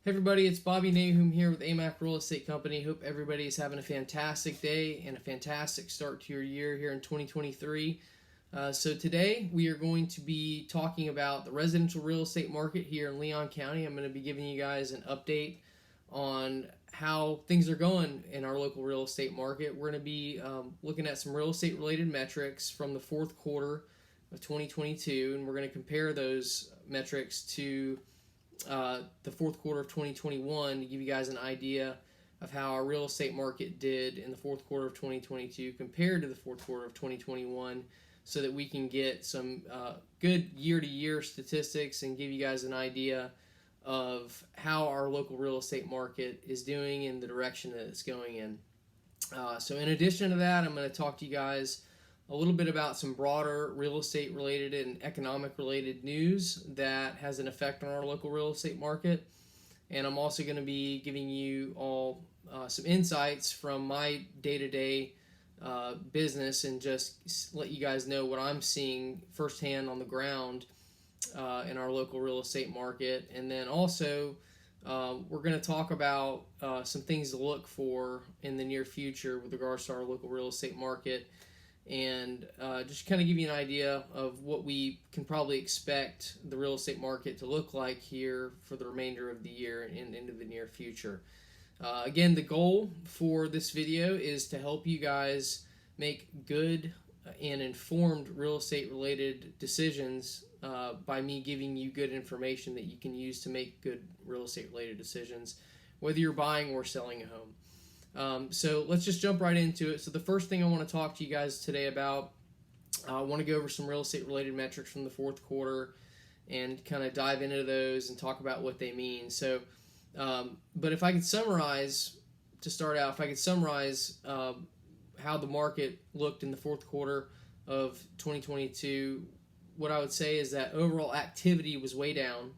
Hey everybody, it's Bobby Nahum here with AMAC Real Estate Company. Hope everybody is having a fantastic day and a fantastic start to your year here in 2023. So today we are going to be talking about the residential real estate market here in Leon County. I'm going to be giving you guys an update on how things are going in our local real estate market. We're going to be looking at some real estate related metrics from the fourth quarter of 2022, and we're going to compare those metrics to the fourth quarter of 2021 to give you guys an idea of how our real estate market did in the fourth quarter of 2022 compared to the fourth quarter of 2021, so that we can get some good year-to-year statistics and give you guys an idea of how our local real estate market is doing and the direction that it's going in. So in addition to that, I'm going to talk to you guys a little bit about some broader real estate related and economic related news that has an effect on our local real estate market. And I'm also going to be giving you all some insights from my day-to-day business and just let you guys know what I'm seeing firsthand on the ground in our local real estate market. And then also we're going to talk about some things to look for in the near future with regards to our local real estate market, and just kind of give you an idea of what we can probably expect the real estate market to look like here for the remainder of the year and into the near future. Again, the goal for this video is to help you guys make good and informed real estate related decisions by me giving you good information that you can use to make good real estate related decisions, whether you're buying or selling a home. So let's just jump right into it. So the first thing I want to talk to you guys today about, I want to go over some real estate related metrics from the fourth quarter and kind of dive into those and talk about what they mean. So, but if I could summarize, to start out, how the market looked in the fourth quarter of 2022, what I would say is that overall activity was way down.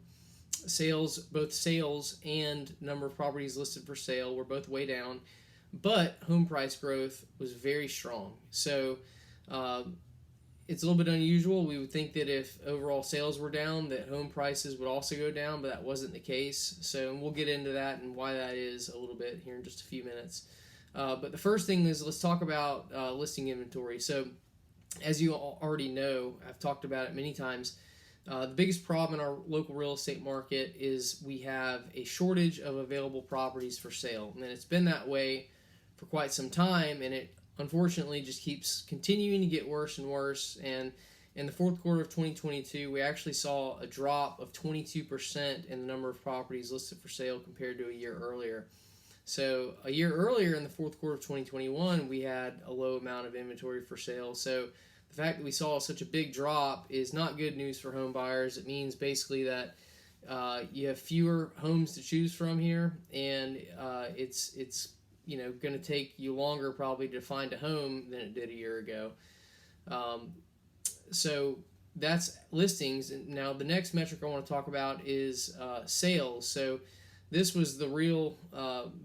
Both sales and number of properties listed for sale were both way down, but home price growth was very strong. So it's a little bit unusual. We would think that if overall sales were down, that home prices would also go down, but that wasn't the case. So we'll get into that and why that is a little bit here in just a few minutes. But the first thing is, let's talk about listing inventory. So as you already know, I've talked about it many times. The biggest problem in our local real estate market is we have a shortage of available properties for sale. And it's been that way for quite some time, and it unfortunately just keeps continuing to get worse and worse. And in the fourth quarter of 2022, we actually saw a drop of 22% in the number of properties listed for sale compared to a year earlier. So a year earlier in the fourth quarter of 2021, we had a low amount of inventory for sale. So the fact that we saw such a big drop is not good news for home buyers. It means basically that you have fewer homes to choose from here, and it's going to take you longer probably to find a home than it did a year ago. So that's listings. Now the next metric I want to talk about is sales. So this was the real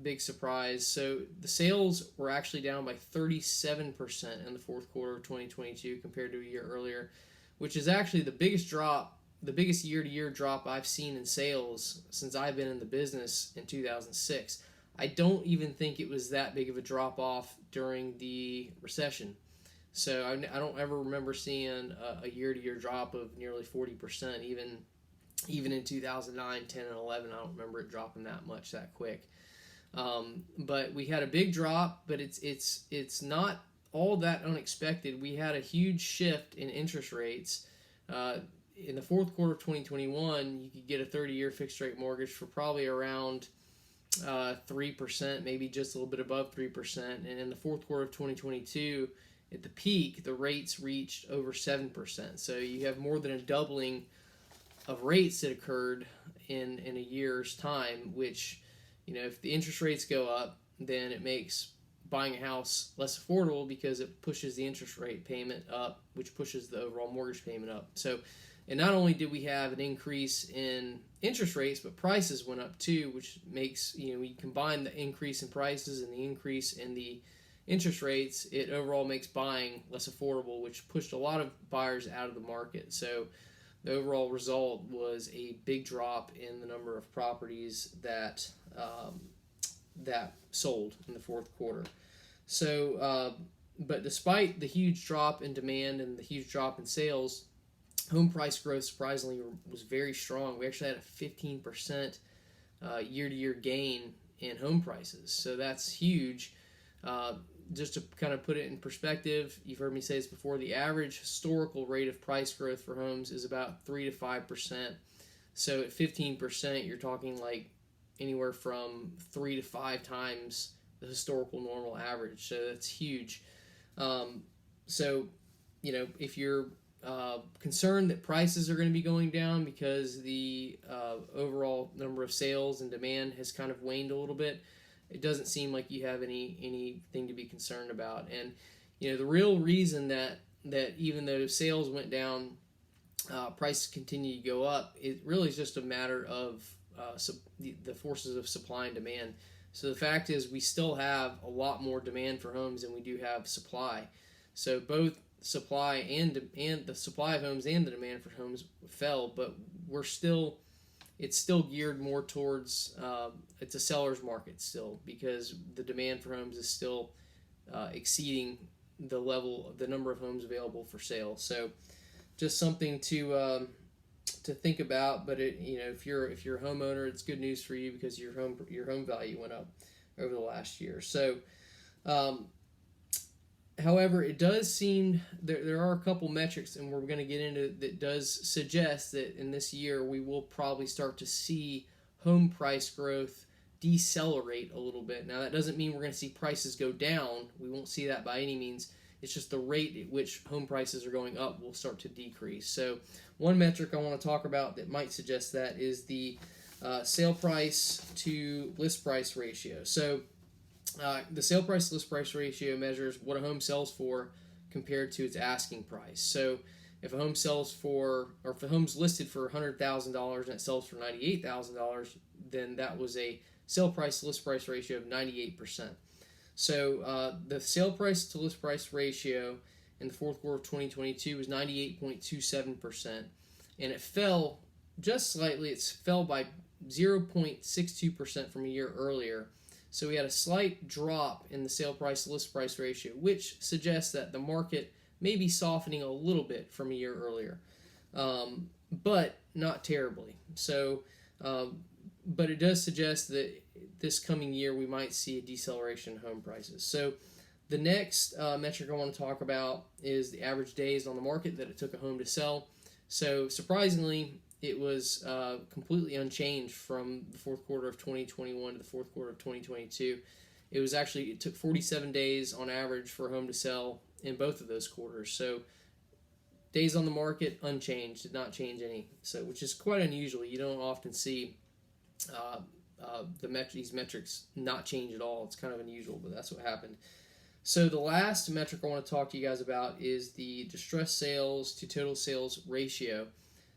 big surprise. So the sales were actually down by 37% in the fourth quarter of 2022 compared to a year earlier, which is actually the biggest drop, the biggest year-to-year drop I've seen in sales since I've been in the business in 2006. I don't even think it was that big of a drop-off during the recession. So I don't ever remember seeing a year-to-year drop of nearly 40%, even in 2009, 10, and 11, I don't remember it dropping that much that quick. But we had a big drop, but it's not all that unexpected. We had a huge shift in interest rates. In the fourth quarter of 2021, you could get a 30-year fixed-rate mortgage for probably around 3%, maybe just a little bit above 3%. And in the fourth quarter of 2022, at the peak, the rates reached over 7%. So you have more than a doubling of rates that occurred in a year's time, which, if the interest rates go up, then it makes buying a house less affordable because it pushes the interest rate payment up, which pushes the overall mortgage payment up. So, and not only did we have an increase in interest rates, but prices went up too, which makes, we combine the increase in prices and the increase in the interest rates, it overall makes buying less affordable, which pushed a lot of buyers out of the market. So the overall result was a big drop in the number of properties that sold in the fourth quarter. So, but despite the huge drop in demand and the huge drop in sales, home price growth surprisingly was very strong. We actually had a 15% year-to-year gain in home prices. So that's huge. Just to kind of put it in perspective, you've heard me say this before, the average historical rate of price growth for homes is about 3 to 5%. So at 15%, you're talking like anywhere from 3 to 5 times the historical normal average. So that's huge. So, if you're concerned that prices are going to be going down because the overall number of sales and demand has kind of waned a little bit, it doesn't seem like you have anything to be concerned about. And the real reason that even though sales went down, prices continue to go up, it really is just a matter of the forces of supply and demand. So the fact is, we still have a lot more demand for homes than we do have supply. So both supply and the supply of homes and the demand for homes fell, but it's still geared more towards it's a seller's market still, because the demand for homes is still exceeding the number of homes available for sale. So just something to think about. But if you're a homeowner, it's good news for you because your home value went up over the last year. So however, it does seem there are a couple metrics, and we're going to get into, that does suggest that in this year we will probably start to see home price growth decelerate a little bit. Now, that doesn't mean we're going to see prices go down. We won't see that by any means. It's just the rate at which home prices are going up will start to decrease. So one metric I want to talk about that might suggest that is the sale price to list price ratio. So the sale price to list price ratio measures what a home sells for compared to its asking price. So if a home sells for, or if a home's listed for $100,000 and it sells for $98,000, then that was a sale price to list price ratio of 98%. So the sale price to list price ratio in the fourth quarter of 2022 was 98.27%, and it fell just slightly. It fell by 0.62% from a year earlier. So we had a slight drop in the sale price to list price ratio, which suggests that the market may be softening a little bit from a year earlier, but not terribly. So, but it does suggest that this coming year we might see a deceleration in home prices. So the next metric I want to talk about is the average days on the market that it took a home to sell. So surprisingly, it was completely unchanged from the fourth quarter of 2021 to the fourth quarter of 2022. It took 47 days on average for a home to sell in both of those quarters. So days on the market unchanged, did not change any. So, which is quite unusual. You don't often see these metrics not change at all. It's kind of unusual, but that's what happened. So the last metric I want to talk to you guys about is the distressed sales to total sales ratio.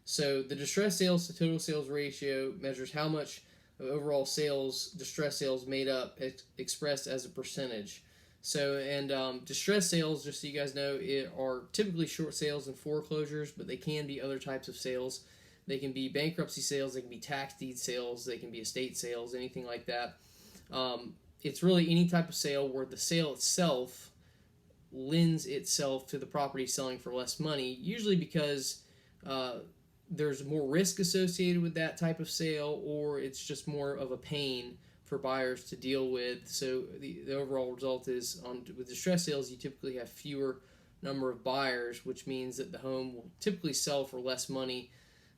So the distressed sales to total sales ratio measures how much of overall sales distressed sales made up, expressed as a percentage. So, and distressed sales, just so you guys know, are typically short sales and foreclosures, but they can be other types of sales. They can be bankruptcy sales, they can be tax deed sales, they can be estate sales, anything like that. It's really any type of sale where the sale itself lends itself to the property selling for less money, usually because there's more risk associated with that type of sale, or it's just more of a pain for buyers to deal with. So the overall result is, with distress sales, you typically have fewer number of buyers, which means that the home will typically sell for less money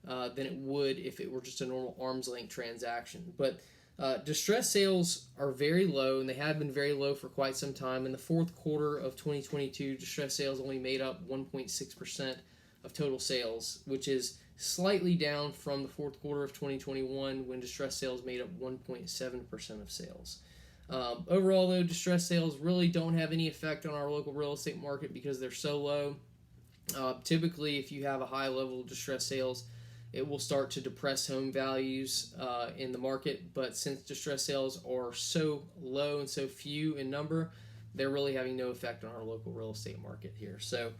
than it would if it were just a normal arm's length transaction. But distress sales are very low, and they have been very low for quite some time. In the fourth quarter of 2022, distress sales only made up 1.6% of total sales, which is slightly down from the fourth quarter of 2021 when distress sales made up 1.7% of sales. Overall, though, distress sales really don't have any effect on our local real estate market because they're so low. Typically, if you have a high level of distress sales, it will start to depress home values in the market. But since distress sales are so low and so few in number, they're really having no effect on our local real estate market here. So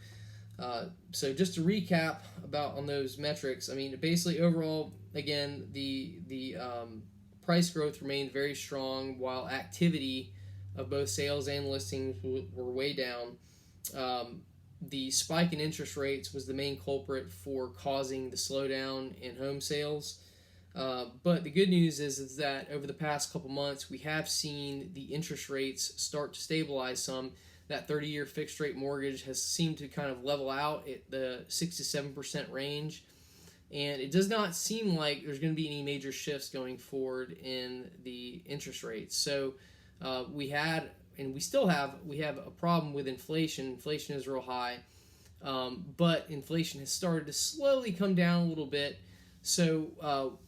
So just to recap about on those metrics, I mean, basically overall, again, the price growth remained very strong while activity of both sales and listings were way down. Um, the spike in interest rates was the main culprit for causing the slowdown in home sales. But the good news is that over the past couple months, we have seen the interest rates start to stabilize some. That 30-year fixed rate mortgage has seemed to kind of level out at the 6 to 7% range. And it does not seem like there's going to be any major shifts going forward in the interest rates. So we had, and we still have, we have a problem with inflation. Inflation is real high, but inflation has started to slowly come down a little bit. So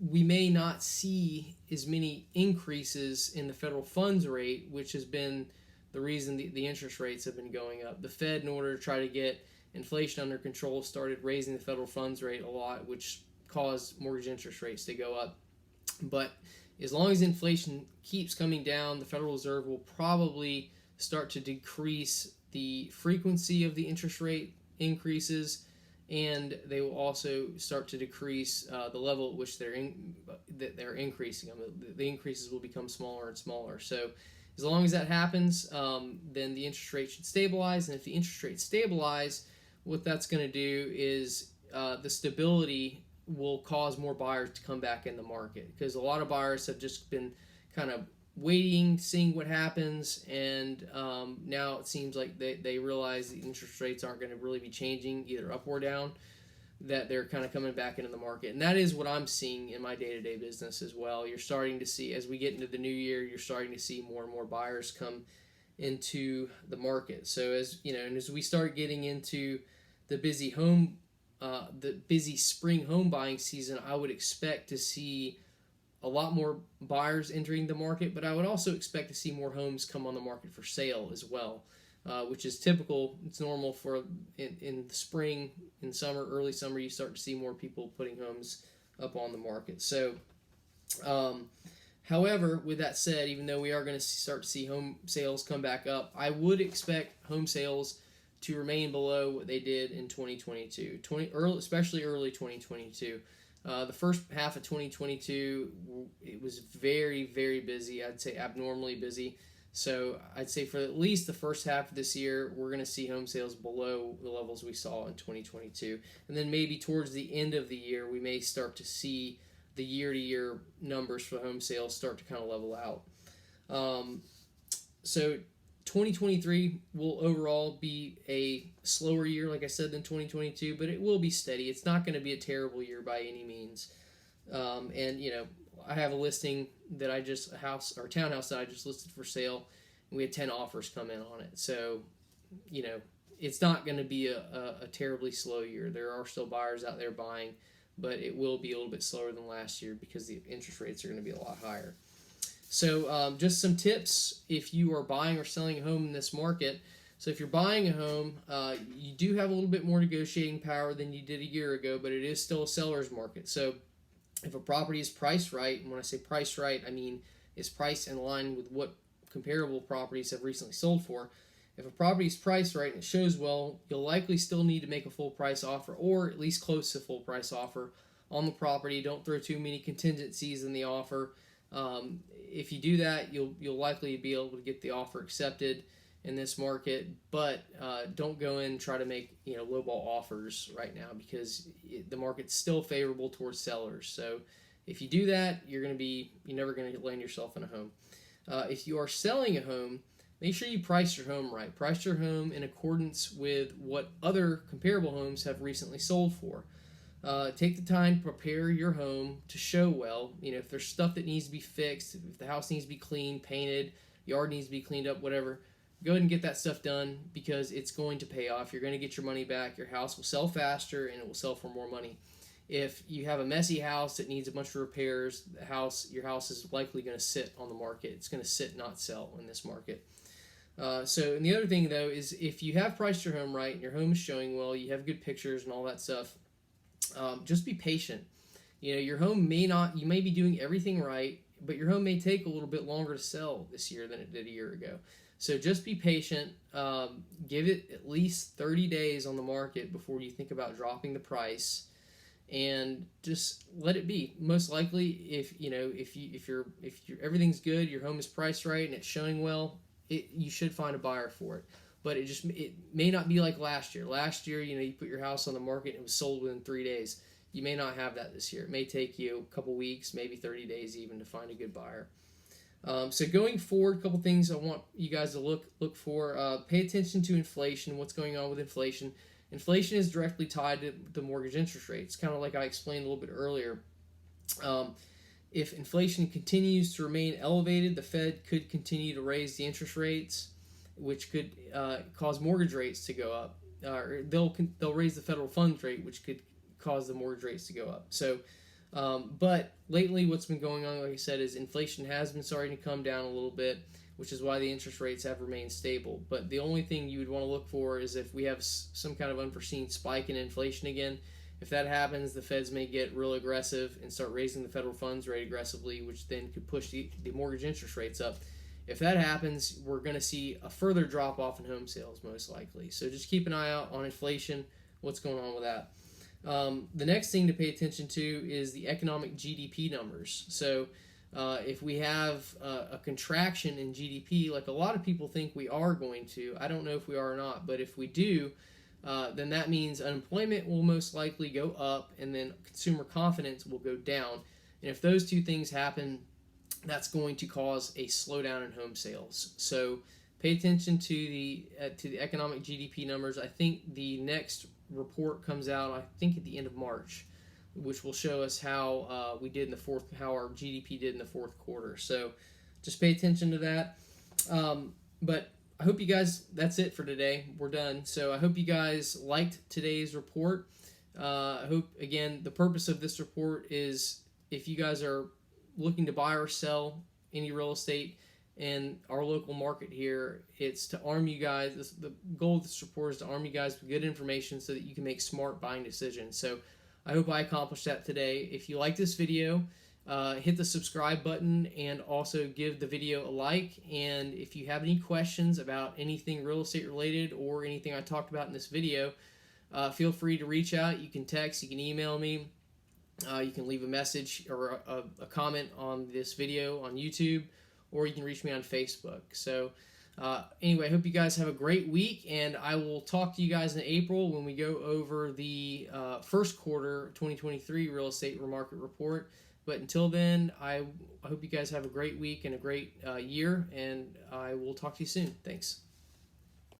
we may not see as many increases in the federal funds rate, which has been the reason the interest rates have been going up. The Fed, in order to try to get inflation under control, started raising the federal funds rate a lot, which caused mortgage interest rates to go up. But as long as inflation keeps coming down, the Federal Reserve will probably start to decrease the frequency of the interest rate increases, and they will also start to decrease the level at which they're increasing them. The increases will become smaller and smaller. So as long as that happens, then the interest rate should stabilize. And if the interest rates stabilize, what that's going to do is the stability will cause more buyers to come back in the market, because a lot of buyers have just been kind of waiting, seeing what happens, and now it seems like they realize the interest rates aren't going to really be changing either up or down, that they're kind of coming back into the market. And that is what I'm seeing in my day-to-day business as well. You're starting to see, as we get into the new year, you're starting to see more and more buyers come into the market. So as you know, and as we start getting into the busy spring home buying season, I would expect to see a lot more buyers entering the market, but I would also expect to see more homes come on the market for sale as well, which is typical. It's normal for in the spring, in summer, early summer, you start to see more people putting homes up on the market. So, however, with that said, even though we are going to start to see home sales come back up, I would expect home sales to remain below what they did in 2022, especially early 2022. The first half of 2022, it was very, very busy. I'd say abnormally busy. So I'd say for at least the first half of this year, we're going to see home sales below the levels we saw in 2022. And then maybe towards the end of the year, we may start to see the year-to-year numbers for home sales start to kind of level out. So 2023 will overall be a slower year, like I said, than 2022, but it will be steady. It's not going to be a terrible year by any means. And you know, I have a listing that a townhouse that I just listed for sale, and we had 10 offers come in on it. So, you know, it's not going to be a terribly slow year. There are still buyers out there buying, but it will be a little bit slower than last year because the interest rates are going to be a lot higher. So just some tips if you are buying or selling a home in this market. So if you're buying a home, you do have a little bit more negotiating power than you did a year ago, but it is still a seller's market. So if a property is priced right, and when I say priced right, I mean it's priced in line with what comparable properties have recently sold for. If a property is priced right and it shows well, you'll likely still need to make a full price offer, or at least close to full price offer on the property. Don't throw too many contingencies in the offer. If you do that, you'll likely be able to get the offer accepted in this market, but don't go in and try to make lowball offers right now, because the market's still favorable towards sellers. So if you do that, you're never going to land yourself in a home. If you are selling a home, make sure you price your home right. Price your home in accordance with what other comparable homes have recently sold for. Take the time to prepare your home to show well. If there's stuff that needs to be fixed, if the house needs to be cleaned, painted, yard needs to be cleaned up, whatever, go ahead and get that stuff done, because it's going to pay off. You're going to get your money back. Your house will sell faster, and it will sell for more money. If you have a messy house that needs a bunch of repairs, your house is likely going to sit on the market. It's going to sit, not sell in this market. And the other thing, though, is if you have priced your home right and your home is showing well, you have good pictures and all that stuff, just be patient. Your home you may be doing everything right, but your home may take a little bit longer to sell this year than it did a year ago. So just be patient. Give it at least 30 days on the market before you think about dropping the price, and just let it be. Most likely, if you're everything's good, your home is priced right, and it's showing well, you should find a buyer for it. But it may not be like last year. Last year, you put your house on the market and it was sold within 3 days. You may not have that this year. It may take you a couple weeks, maybe 30 days even, to find a good buyer. So going forward, a couple things I want you guys to look for. Pay attention to inflation. What's going on with inflation? Inflation is directly tied to the mortgage interest rates, kind of like I explained a little bit earlier. If inflation continues to remain elevated, the Fed could continue to raise the interest rates, which could cause mortgage rates to go up. Or they'll raise the federal funds rate, which could cause the mortgage rates to go up. So, but lately, what's been going on, like I said, is inflation has been starting to come down a little bit, which is why the interest rates have remained stable. But the only thing you would want to look for is if we have some kind of unforeseen spike in inflation again. If that happens, the Feds may get real aggressive and start raising the federal funds rate aggressively, which then could push the mortgage interest rates up. If that happens, we're going to see a further drop off in home sales, most likely. So just keep an eye out on inflation, what's going on with that. The next thing to pay attention to is the economic GDP numbers. So if we have a contraction in GDP, like a lot of people think we are going to, I don't know if we are or not, but if we do, then that means unemployment will most likely go up, and then consumer confidence will go down. And if those two things happen, that's going to cause a slowdown in home sales. So pay attention to the economic GDP numbers. I think the next report comes out, I think, at the end of March, which will show us how how our GDP did in the fourth quarter. So just pay attention to that. But I hope you guys, that's it for today. We're done. So I hope you guys liked today's report. I hope, again, the purpose of this report is if you guys are looking to buy or sell any real estate in our local market here, it's to arm you guys. The goal of this report is to arm you guys with good information so that you can make smart buying decisions. So I hope I accomplished that today. If you like this video, hit the subscribe button and also give the video a like. And if you have any questions about anything real estate related or anything I talked about in this video, feel free to reach out. You can text, you can email me. You can leave a message or a comment on this video on YouTube, or you can reach me on Facebook. So anyway, I hope you guys have a great week, and I will talk to you guys in April when we go over the first quarter 2023 real estate market report. But until then, I hope you guys have a great week and a great year, and I will talk to you soon. Thanks.